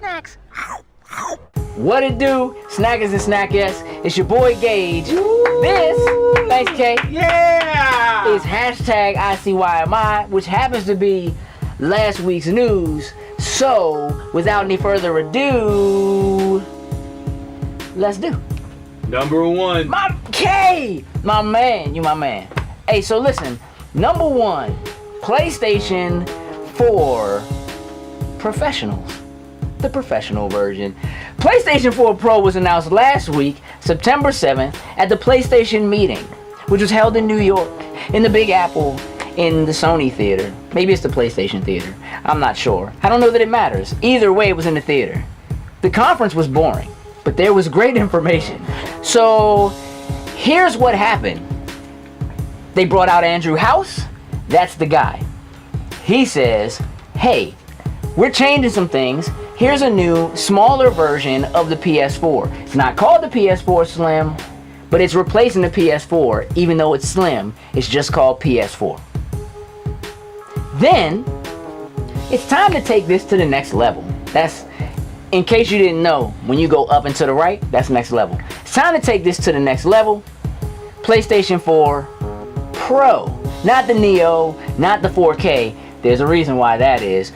snacks. What it do, Snackers and Snackers? It's your boy Gage. This, thanks K, Yeah! is hashtag ICYMI, which happens to be last week's news. So, without any further ado, let's do. Number one. My K! My man, you my man. Hey, so listen, number one, PlayStation 4 Professionals. The professional version. PlayStation 4 Pro was announced last week, September 7th, at the PlayStation meeting, which was held in New York, in the Big Apple, in the Sony Theater. Maybe it's the PlayStation Theater. I'm not sure. I don't know that it matters. Either way, it was in the theater. The conference was boring, but there was great information. So, here's what happened. They brought out Andrew House. That's the guy. He says, hey, we're changing some things. Here's a new, smaller version of the PS4. It's not called the PS4 Slim, but it's replacing the PS4. Even though it's slim, it's just called PS4. Then, it's time to take this to the next level. That's, in case you didn't know, when you go up and to the right, that's next level. It's time to take this to the next level. PlayStation 4 Pro. Not the Neo, not the 4K. There's a reason why that is.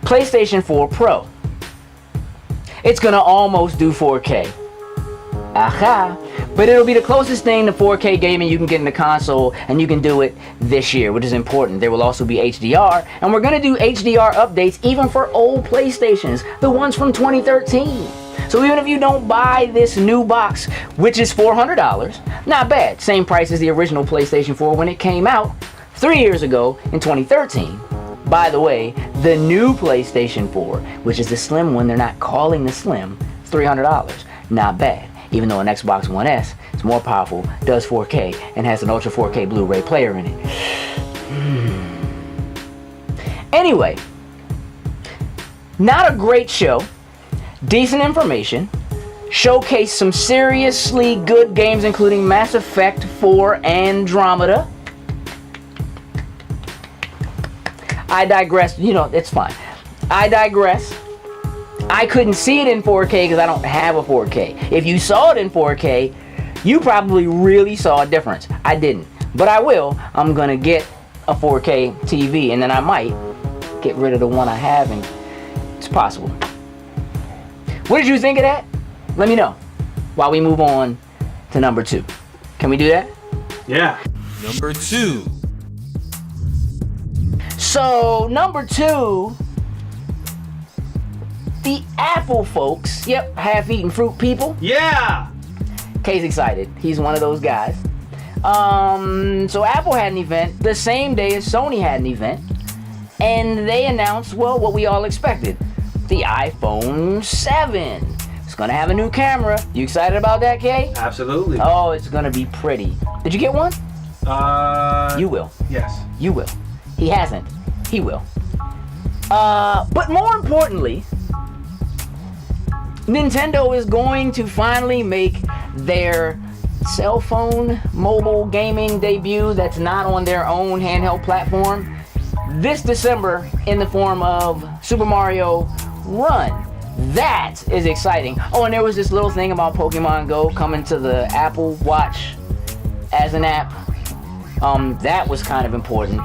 PlayStation 4 Pro. It's gonna almost do 4K. Aha! But it'll be the closest thing to 4K gaming you can get in the console, and you can do it this year, which is important. There will also be HDR, and we're gonna do HDR updates even for old PlayStations, the ones from 2013. So even if you don't buy this new box, which is $400, not bad. Same price as the original PlayStation 4 when it came out 3 years ago in 2013. By the way, the new PlayStation 4, which is the slim one, they're not calling the slim, it's $300. Not bad. Even though an Xbox One S is more powerful, does 4K, and has an Ultra 4K Blu-ray player in it. Anyway, not a great show. Decent information. Showcase some seriously good games, including Mass Effect 4 Andromeda. I digress. You know, it's fine. I digress. I couldn't see it in 4K because I don't have a 4K. If you saw it in 4K, you probably really saw a difference. I didn't. But I will. I'm going to get a 4K TV, and then I might get rid of the one I have, and it's possible. What did you think of that? Let me know while we move on to number two. Can we do that? Yeah. Number two. So, number two, the Apple folks, yep, half-eaten fruit people. Yeah! Kay's excited. He's one of those guys. So Apple had an event the same day as Sony had an event, and they announced, well, what we all expected. The iPhone 7. It's gonna have a new camera. You excited about that, Kay? Absolutely. Oh, it's gonna be pretty. Did you get one? You will. Yes. You will. He hasn't. He will. But more importantly, Nintendo is going to finally make their cell phone mobile gaming debut that's not on their own handheld platform this December in the form of Super Mario Run. That is exciting. Oh, and there was this little thing about Pokemon Go coming to the Apple Watch as an app. That was kind of important.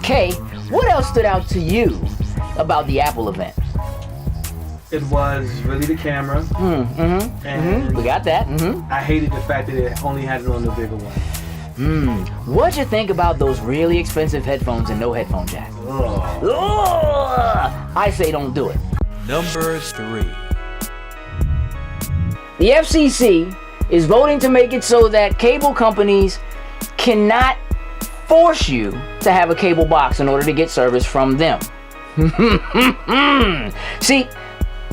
Kay, what else stood out to you about the Apple event? It was really the camera. And We got that. I hated the fact that it only had it on the bigger one. What'd you think about those really expensive headphones and no headphone jack? Ugh. Ugh! I say don't do it. Number three. The FCC is voting to make it so that cable companies cannot force you to have a cable box in order to get service from them. See,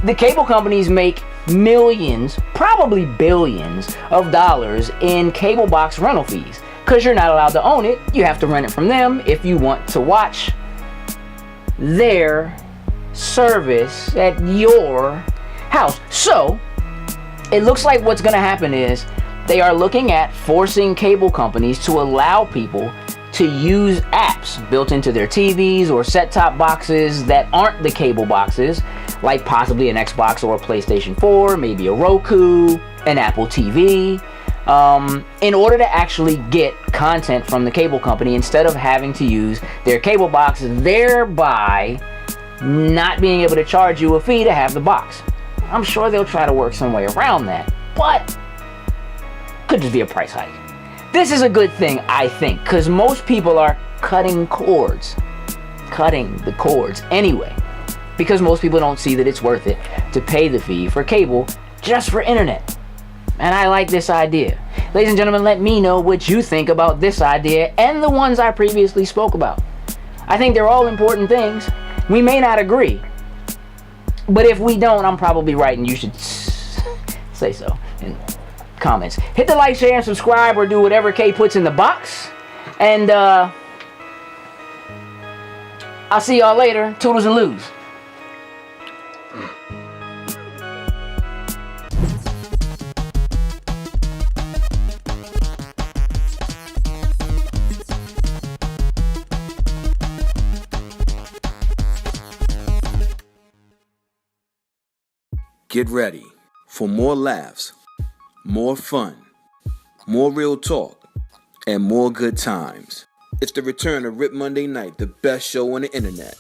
the cable companies make millions, probably billions of dollars in cable box rental fees. Because you're not allowed to own it, you have to rent it from them if you want to watch their service at your house. So, it looks like what's going to happen is they are looking at forcing cable companies to allow people to use apps built into their TVs or set-top boxes that aren't the cable boxes, like possibly an Xbox or a PlayStation 4, maybe a Roku, an Apple TV, in order to actually get content from the cable company instead of having to use their cable box, thereby not being able to charge you a fee to have the box. I'm sure they'll try to work some way around that, but could just be a price hike. This is a good thing, I think, because most people are cutting the cords anyway, because most people don't see that it's worth it to pay the fee for cable just for internet. And I like this idea. Ladies and gentlemen, let me know what you think about this idea and the ones I previously spoke about. I think they're all important things. We may not agree, but if we don't, I'm probably right, and you should say so in comments. Hit the like, share, and subscribe, or do whatever K puts in the box. And I'll see y'all later. Toodles and loos. Get ready for more laughs, more fun, more real talk, and more good times. It's the return of Rip Monday Night, the best show on the internet.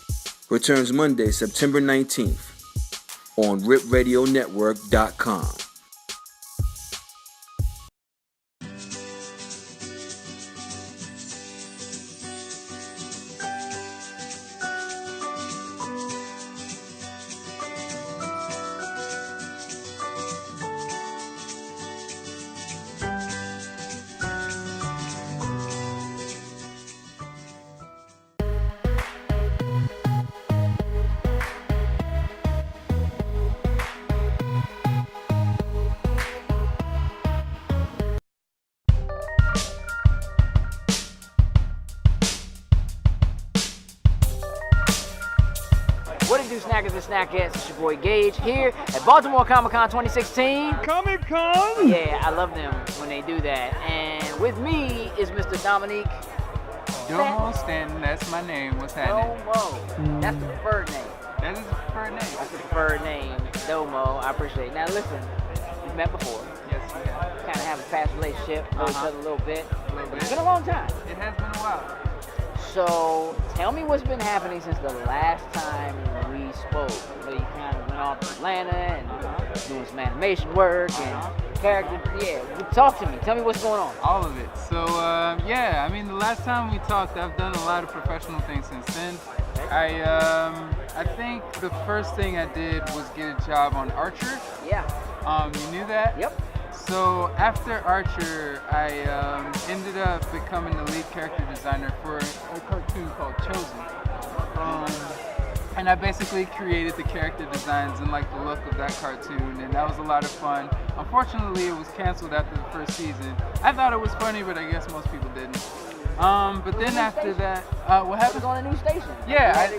Returns Monday, September 19th on ripradionetwork.com. What it do, snackers and snackettes? It's your boy Gage here at Baltimore Comic-Con 2016. Comic-Con! Yeah, I love them when they do that. And with me is Mr. Dominique. Domo, Stanton, that's my name. What's happening? Domo. That's the preferred name. That is the preferred name. That's the preferred name. Domo. I appreciate it. Now listen, we've met before. Yes, we have. Kind of have a past relationship, know each other a little bit. A little bit. It's been a long time. It has been a while. So tell me what's been happening since the last time we spoke. I know you kind of went off to Atlanta and doing some animation work and character. Yeah, talk to me. Tell me what's going on. All of it. So, yeah, I mean, the last time we talked, I've done a lot of professional things since then. I think the first thing I did was get a job on Archer. Yeah. You knew that? Yep. So after Archer, I ended up becoming the lead character designer for a cartoon called Chosen. And I basically created the character designs and like the look of that cartoon, and that was a lot of fun. Unfortunately, it was canceled after the first season. I thought it was funny, but I guess most people didn't. But then after that, what It was happened? on a new station. Yeah,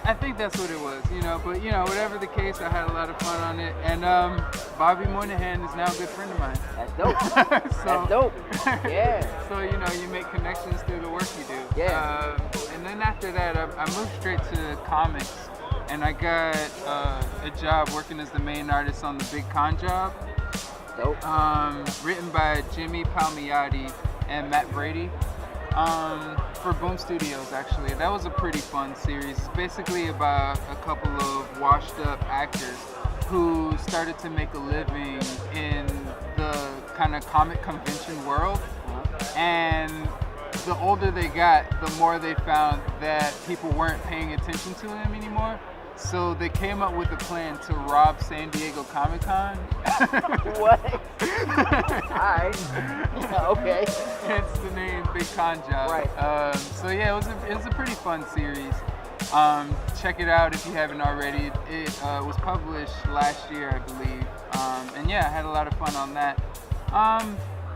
I think that's what it was, you know. But you know, whatever the case, I had a lot of fun on it. And Bobby Moynihan is now a good friend of mine. That's dope. That's dope. Yeah. So you know, you make connections through the work you do. Yeah. And then after that, I moved straight to comics, and I got a job working as the main artist on the Big Con job. Dope. Written by Jimmy Palmiotti and Matt Brady. For Boom Studios, actually. That was a pretty fun series. It's basically about a couple of washed up actors who started to make a living in the kind of comic convention world. And the older they got, the more they found that people weren't paying attention to them anymore. So they came up with a plan to rob San Diego Comic-Con. What? Alright. Okay. Hence the name Big Con Job. Right. So yeah, it was a pretty fun series. Check it out if you haven't already. It was published last year, I believe. And yeah, I had a lot of fun on that.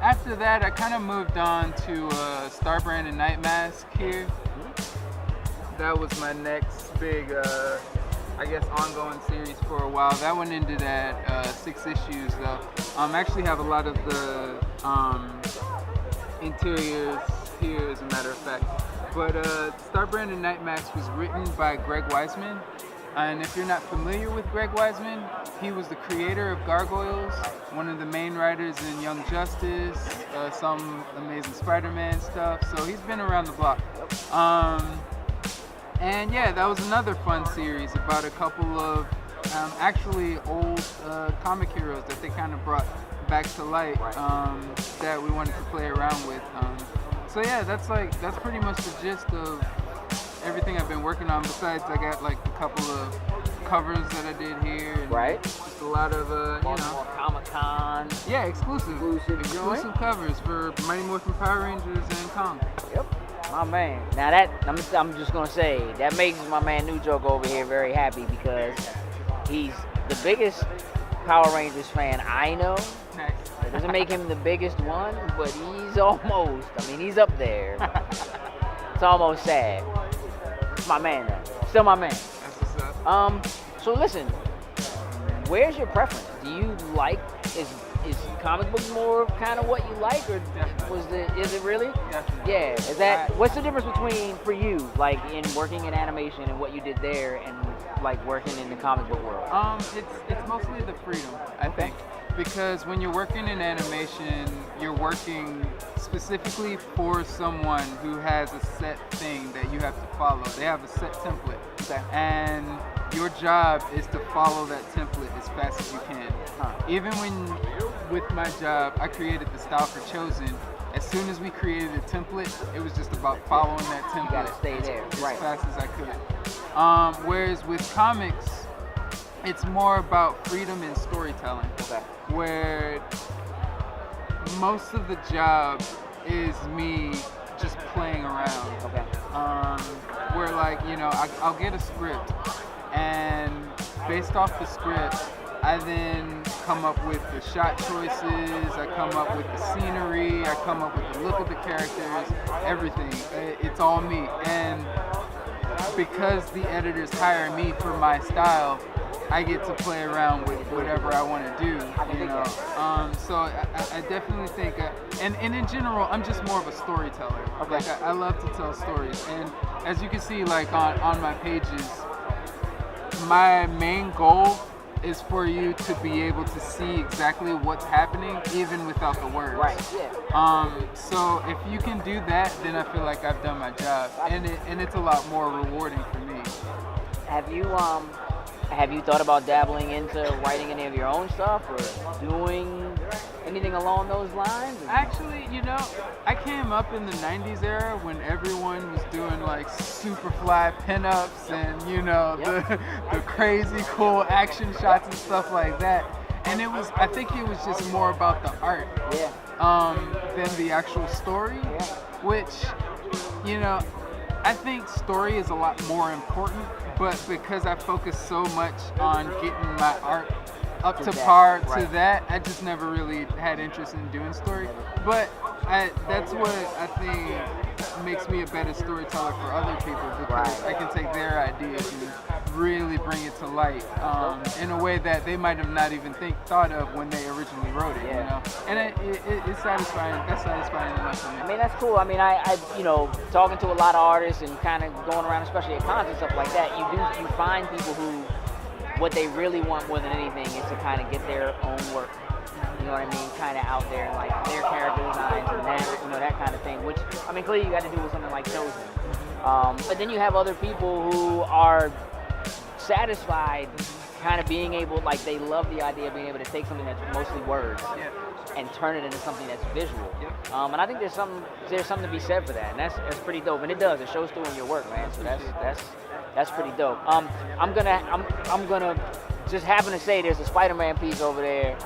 After that, I kind of moved on to Starbrand and Night Mask here. That was my next big, I guess, ongoing series for a while. That one ended at 6 issues, though. I actually have a lot of the interiors here, as a matter of fact. But Star Brand and Nightmax was written by Greg Weisman. And if you're not familiar with Greg Weisman, he was the creator of Gargoyles, one of the main writers in Young Justice, some Amazing Spider-Man stuff. So he's been around the block. And yeah, that was another fun series about a couple of actually old comic heroes that they kind of brought back to light, that we wanted to play around with. So yeah, that's pretty much the gist of everything I've been working on. Besides, I got like a couple of covers that I did here, and just a lot of more Comic-Con. Yeah, exclusive covers for Mighty Morphin Power Rangers and Kong. Yep, my man. Now that I'm just gonna say that makes my man New Joke over here very happy, because he's the biggest Power Rangers fan I know. Nice. It doesn't make him the biggest one, but he's almost. I mean, he's up there. It's almost sad. It's my man though. Still my man. That's what's up. So listen, where's your preference? Do you like, is comic books more kind of what you like, or is it really? Definitely. Yeah. Is that, what's the difference between, for you, like in working in animation and what you did there, and like working in the comic book world? It's mostly the freedom, I think. Because when you're working in animation, you're working specifically for someone who has a set thing that you have to follow. They have a set template. And your job is to follow that template as fast as you can. Even with my job, I created the style for Chosen. As soon as we created a template, it was just about following that template. You gotta stay there. As fast as I could. Whereas with comics, it's more about freedom in storytelling. Where most of the job is me just playing around. Where I'll get a script, and based off the script, I then come up with the shot choices, I come up with the scenery, I come up with the look of the characters, everything. It's all me. And because the editors hire me for my style, I get to play around with whatever I want to do, So I definitely think, and in general, I'm just more of a storyteller. Like I love to tell stories, and as you can see, like on my pages, my main goal is for you to be able to see exactly what's happening, even without the words. So if you can do that, then I feel like I've done my job, and it's a lot more rewarding for me. Have you thought about dabbling into writing any of your own stuff, or doing anything along those lines? Actually, I came up in the 90s era when everyone was doing like Superfly pinups and, the crazy cool action shots and stuff like that. And I think it was just more about the art than the actual story, which, I think story is a lot more important, but because I focus so much on getting my art up to par to that, I just never really had interest in doing story. But that's what I think makes me a better storyteller for other people, because I can take their ideas and really bring it to light in a way that they might have not even thought of when they originally wrote it. And it's satisfying. That's satisfying enough for me. I mean, that's cool. I mean, I talking to a lot of artists and kind of going around, especially at cons and stuff like that, you find people who, what they really want more than anything is to kind of get their own work, you know what I mean, kind of out there, like their character designs and that, that kind of thing, which, I mean, clearly you got to do with something like Chosen. But then you have other people who are satisfied kind of being able, like they love the idea of being able to take something that's mostly words and turn it into something that's visual. And I think there's something to be said for that, and that's pretty dope, and it does. It shows through in your work, man. So that's pretty dope. I'm gonna just happen to say there's a Spider-Man piece over there.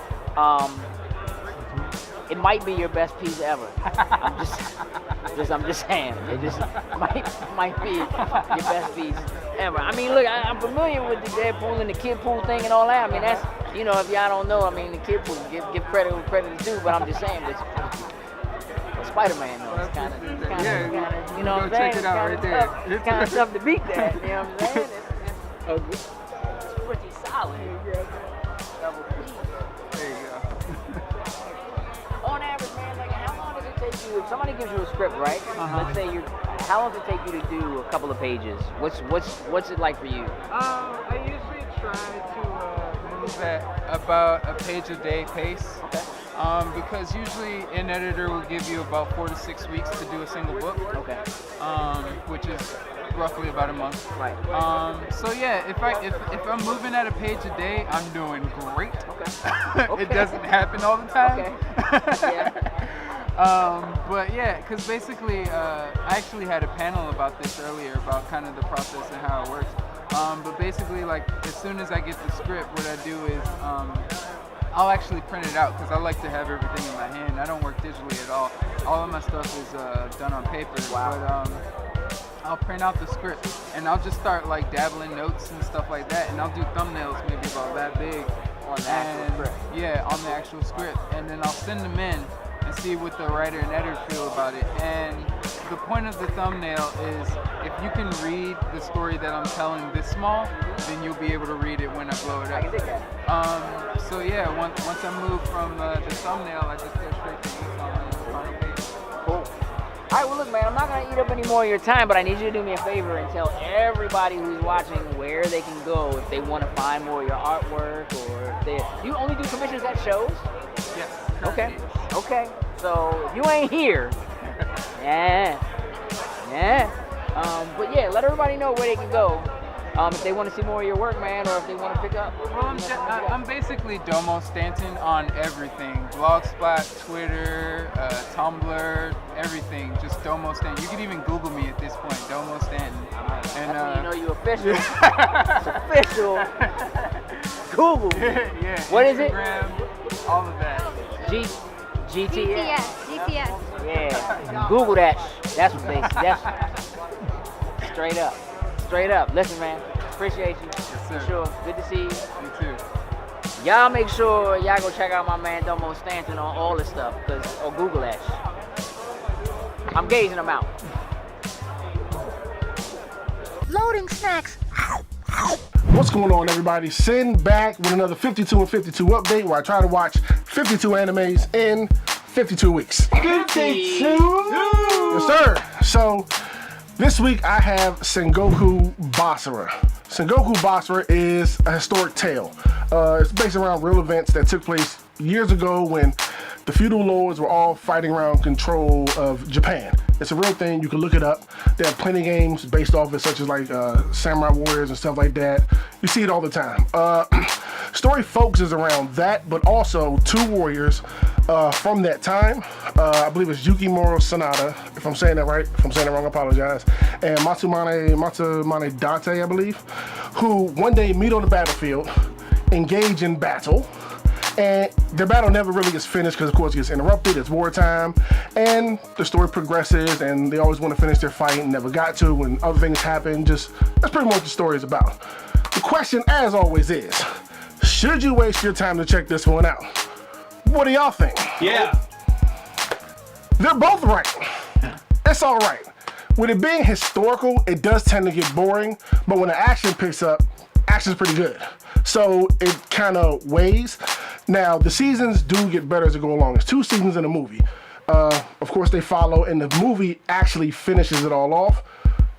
It might be your best piece ever. I'm just saying. It just might be your best piece ever. I mean, look, I'm familiar with the Deadpool and the Kid Pool thing and all that. I mean, that's, if y'all don't know, I mean, the Kid Pool, give credit where credit is due, but I'm just saying, Spider-Man, though, it's kind of, you know what I'm saying? Check it out right there. It's kind of tough to beat that, you know what I'm saying? It's pretty solid. Double P. There you go. On average, man, like, how long does it if somebody gives you a script, right? Let's say how long does it take you to do a couple of pages? What's it like for you? I usually try to move at about a page a day pace. Okay. Because usually an editor will give you about 4 to 6 weeks to do a single book. Okay. Which is roughly about a month. Right. So yeah, if I'm moving at a page a day, I'm doing great. Okay. It doesn't happen all the time. Okay. Yeah. But yeah, because basically, I actually had a panel about this earlier about kind of the process and how it works. But basically, like as soon as I get the script, what I do is I'll actually print it out because I like to have everything in my hand. I don't work digitally at all. All of my stuff is done on paper. Wow. But I'll print out the script and I'll just start like dabbling notes and stuff like that. And I'll do thumbnails maybe about that big. On the actual script. Yeah, on the actual script. And then I'll send them in and see what the writer and editor feel about it. And the point of the thumbnail is if you can read the story that I'm telling this small, then you'll be able to read it when I blow it up. I can dig that. So yeah, once I move from the thumbnail, I just go straight to the final page. Cool. All right, well, look, man, I'm not going to eat up any more of your time, but I need you to do me a favor and tell everybody who's watching where they can go if they want to find more of your artwork or if they... You only do commissions at shows? Yes. Okay. Currently. Okay. So, if you ain't here, yeah. But yeah, let everybody know where they can go if they want to see more of your work, man, or if they want to pick up. Well, I'm basically Domo Stanton on everything. Blogspot, Twitter, Tumblr, everything. Just Domo Stanton. You can even Google me at this point, Domo Stanton. And that's when you know you official. It's official. Google. Yeah. What is it? Instagram, all of that. GTS. GTS. Yeah. Google that. That's what they. That's straight up. Listen, man. Appreciate you. Yes, sir. For sure. Good to see you. You too. Y'all make sure y'all go check out my man Domo Stanton on all this stuff, or Google that. I'm gauging them out. Loading snacks. What's going on, everybody? Sin back with another 52 and 52 update where I try to watch 52 animes in 52 weeks. 52? Yes, sir. So this week I have Sengoku Basura. Sengoku Basura is a historic tale. It's based around real events that took place years ago when the feudal lords were all fighting around control of Japan. It's a real thing. You can look it up. There are plenty of games based off it, such as like Samurai Warriors and stuff like that. You see it all the time. Story focuses around that, but also two warriors from that time. I believe it's Yukimura Sanada, if I'm saying that right. If I'm saying it wrong, I apologize. And Matsumane Date, I believe, who one day meet on the battlefield, engage in battle, and the battle never really gets finished because, of course, it gets interrupted. It's wartime, and the story progresses, and they always want to finish their fight and never got to, and other things happen. Just that's pretty much what the story is about. The question, as always, is: should you waste your time to check this one out? What do y'all think? Yeah. They're both right. It's all right. With it being historical, it does tend to get boring, but when the action picks up, action's pretty good. So it kind of weighs. Now, the seasons do get better as it go along. There's 2 seasons in a movie. Of course, they follow, and the movie actually finishes it all off.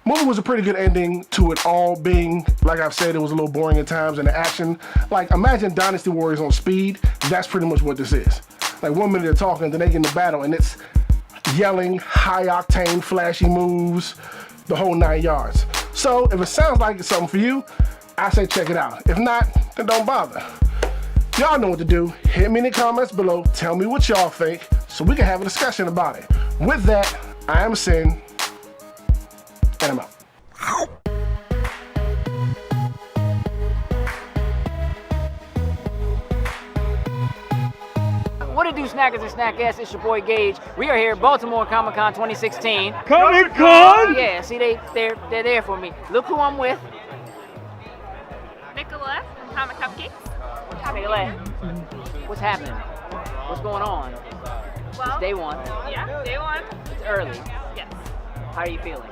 Movie was a pretty good ending to it all being, like I've said, it was a little boring at times, and the action, like imagine Dynasty Warriors on speed. That's pretty much what this is. Like 1 minute they're talking, then they get into battle, and it's yelling, high octane, flashy moves, the whole 9 yards. So if it sounds like it's something for you, I say check it out. If not, then don't bother. Y'all know what to do. Hit me in the comments below. Tell me what y'all think so we can have a discussion about it. With that, I am Sin, and I'm out. What it do, snackers and snackettes? It's your boy Gage. We are here at Baltimore Comic Con 2016. Comic Con! Yeah, see, they're there for me. Look who I'm with. Nicola from Comic Cupcakes. Nicolette, what's happening? What's going on? Well, It's day 1. yeah, day 1. It's early. Yes. How are you feeling?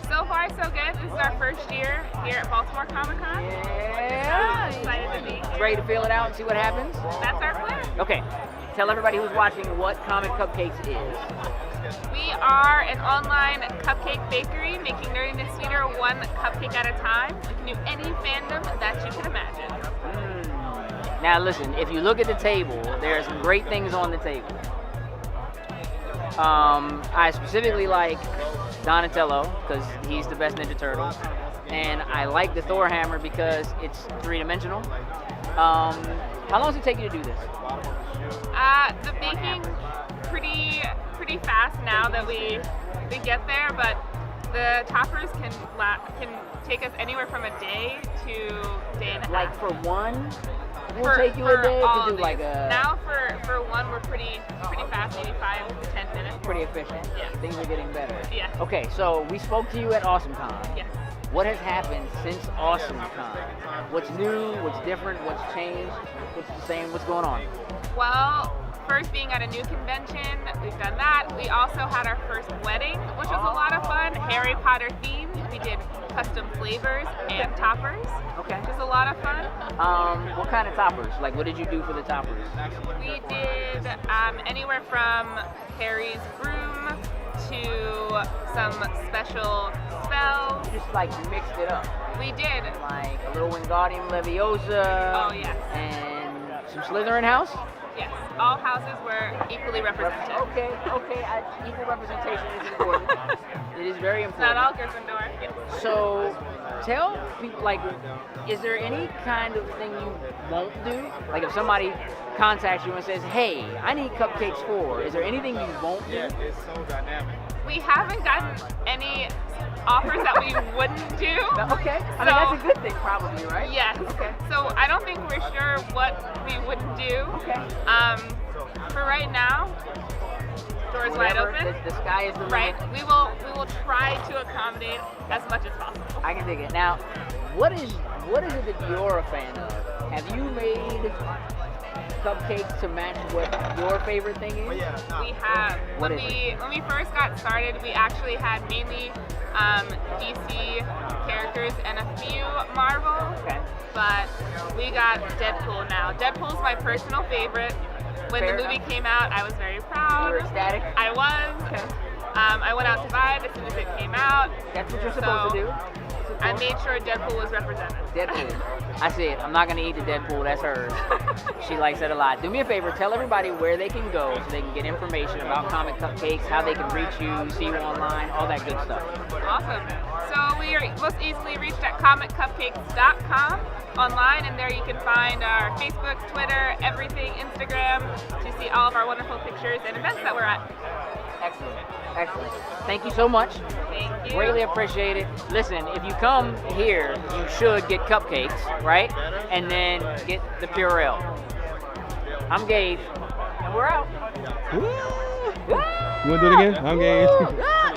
So far, so good. This is our first year here at Baltimore Comic Con. Yeah. Excited to be here. Ready to feel it out and see what happens? That's our plan. Okay. tell everybody who's watching what Comic Cupcakes is. We are an online cupcake bakery making nerdiness sweeter one cupcake at a time. We can do any fandom that you can imagine. Now listen, if you look at the table, there are some great things on the table. I specifically like Donatello because he's the best Ninja Turtle, and I like the Thor hammer because it's three-dimensional. How long does it take you to do this? The baking pretty fast now that we get there, but the toppers can take us anywhere from a day to day and a half. Like for one, it will take you a day to do like a. Now for one, we're pretty fast, maybe 5 to 10 minutes. Pretty efficient. Yeah. Things are getting better. Yeah. Okay, so we spoke to you at AwesomeCon. Yes. What has happened since AwesomeCon? What's new? What's different? What's changed? What's the same? What's going on? Well, first being at a new convention, we've done that. We also had our first wedding, which was a lot of fun. Harry Potter themed. We did custom flavors and toppers. Okay. Which was a lot of fun. What kind of toppers? Like, what did you do for the toppers? We did anywhere from Harry's broom to some special spells. Just like mixed it up. We did. Like a little Wingardium Leviosa. Oh, yes. And some Slytherin house? Yes. All houses were equally represented. Okay. Equal representation is important. It is very It's important. not all Gryffindor. Yes. So, tell people, like, is there any kind of thing you won't do? Like, if somebody contacts you and says, hey, I need Cupcakes 4, is there anything you won't do? We haven't gotten any offers that we wouldn't do. Okay. I mean, that's a good thing, probably, right? Yes. Okay. So I don't think we're sure what we wouldn't do. Okay. For right now, doors wide Whatever, open. The sky is the limit. Right. We will try to accommodate as much as possible. I can dig it. Now, what is it that you're a fan of? Have you made cupcakes to match what your favorite thing is? We have. What When is it? we first got started, we actually had mainly DC characters and a few Marvel. Okay. But we got Deadpool now. Deadpool's my personal favorite. When Fair the movie enough. came out, I was very proud. You were ecstatic? I was. Okay. I went out to buy it as soon as it came out. That's what you're supposed to do. I made sure Deadpool was represented. Deadpool. I see it. I'm not going to eat the Deadpool. That's hers. She likes it a lot. Do me a favor. Tell everybody where they can go so they can get information about Comic Cupcakes, how they can reach you, see you online, all that good stuff. Awesome. So we are most easily reached at comiccupcakes.com online, and there you can find our Facebook, Twitter, everything, Instagram, to see all of our wonderful pictures and events that we're at. Excellent. Excellent. Thank you so much. Thank you. Greatly appreciate it. Listen, if you come here, you should get cupcakes, right? And then get the Purell. I'm Gabe, and we're out. You want to do it again? I'm Gabe.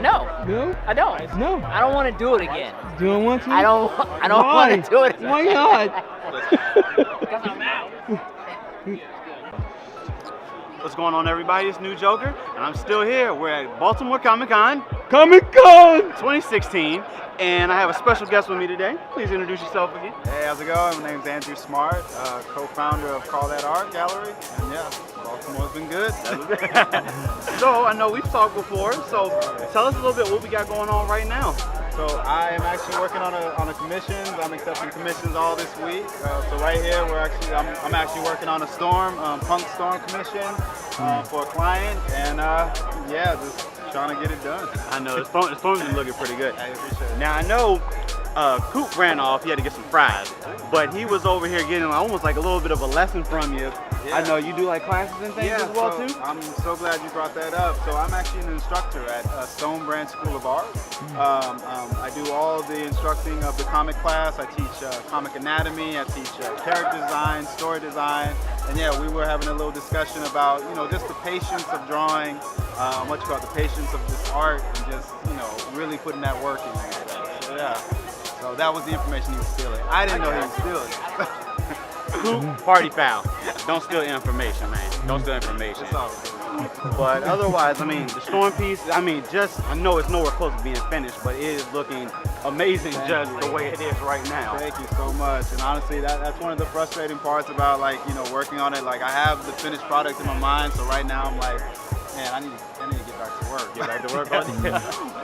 No, No? I don't. No. I don't want to do it again. Do you want to? I don't Why? want to do it again. Why not? Because I'm out. What's going on, everybody? It's New Joker, and I'm still here. We're at Baltimore Comic Con Comic-Con! 2016, and I have a special guest with me today. Please introduce yourself again. Hey, how's it going? My name's Andrew Smart, co-founder of Call That Art Gallery, and yeah, Baltimore's been good. So I know we've talked before, so tell us a little bit what we got going on right now. So I am actually working on a commission. I'm accepting commissions all this week. So right here, I'm actually working on a Punk Storm commission for a client, and yeah, just trying to get it done. I know this phone's been looking pretty good. I appreciate it. Now I know Coop ran off. He had to get some fries, but he was over here getting almost like a little bit of a lesson from you. Yeah. I know you do like classes and things as well so too. I'm so glad you brought that up. So I'm actually an instructor at Stone Branch School of Art. I do all the instructing of the comic class. I teach comic anatomy. I teach character design, story design, and yeah, we were having a little discussion about just the patience of drawing, the patience of this art, and just really putting that work in. So yeah. So that was the information he was stealing. I didn't know he was stealing. Coop, party foul. Don't steal information, man. Don't steal information. It's all good. But otherwise, I mean, the storm piece, I know it's nowhere close to being finished, but it is looking amazing Thank just you. the way it is right now. Thank you so much. And honestly, that's one of the frustrating parts about like, you know, working on it. Like I have the finished product in my mind, so right now I'm like, man, I need to get back to work. Get back to work on it.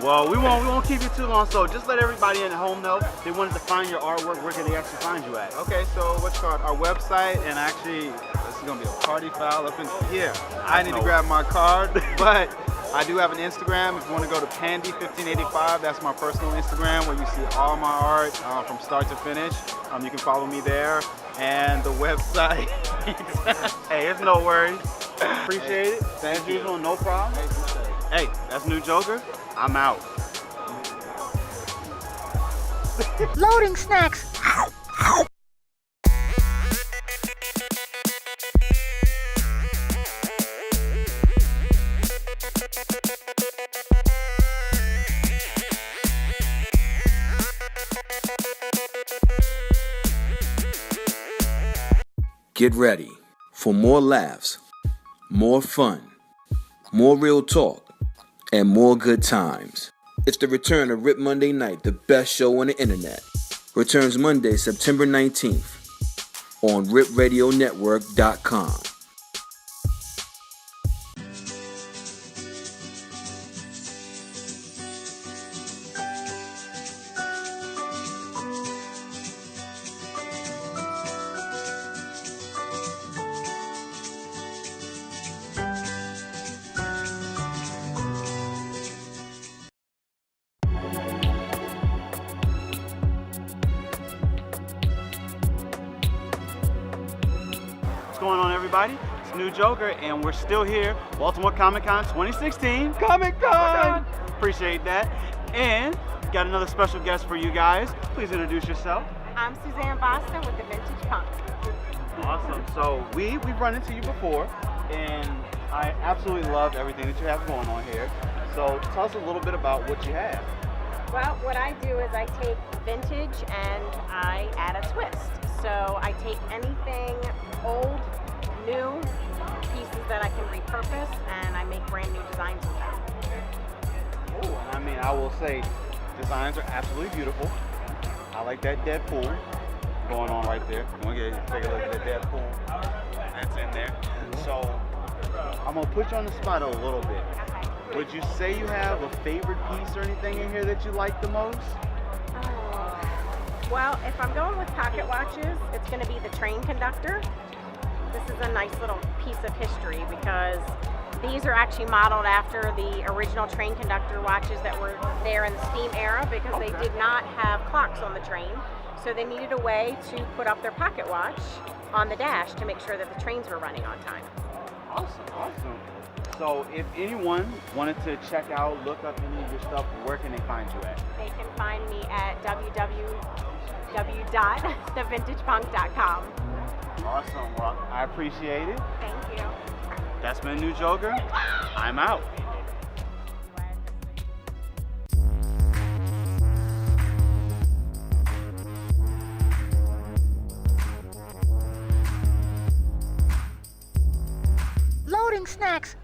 Well, we won't keep you too long, so just let everybody at home know if they wanted to find your artwork, where can they actually find you at? Okay, so what's called our website, and actually this is gonna be a party foul up in here. I need to grab my card, but I do have an Instagram. If you want to go to Pandy1585, that's my personal Instagram where you see all my art from start to finish. You can follow me there, and the website. Hey, it's no worries. Appreciate it. Thank As you. usual, no problem. Hey, that's New Joker. I'm out. Loading snacks. Get ready for more laughs, more fun, more real talk, and more good times. It's the return of Rip Monday Night, the best show on the internet. Returns Monday, September 19th on ripradionetwork.com. What's going on, everybody? It's New Joker, and we're still here, Baltimore Comic-Con 2016. Comic-Con! Appreciate that. And got another special guest for you guys. Please introduce yourself. I'm Suzanne Boston with the Vintage Punk. Awesome. So we've run into you before, and I absolutely love everything that you have going on here. So tell us a little bit about what you have. Well, what I do is I take vintage and I add a twist. So I take anything old, new pieces that I can repurpose, and I make brand new designs with them. Oh, and I mean, I will say, designs are absolutely beautiful. I like that dead pool going on right there. You want to take a look at that dead pool? That's in there. So I'm gonna put you on the spot a little bit. Okay. Would you say you have a favorite piece or anything in here that you like the most? Well, if I'm going with pocket watches, it's going to be the train conductor. This is a nice little piece of history because these are actually modeled after the original train conductor watches that were there in the steam era because they did not have clocks on the train. So they needed a way to put up their pocket watch on the dash to make sure that the trains were running on time. Awesome, awesome. So if anyone wanted to check out, look up any of your stuff, where can they find you at? They can find me at www.thevintagepunk.com. Awesome. Well, I appreciate it. Thank you. That's been New Joker. I'm out. Loading snacks.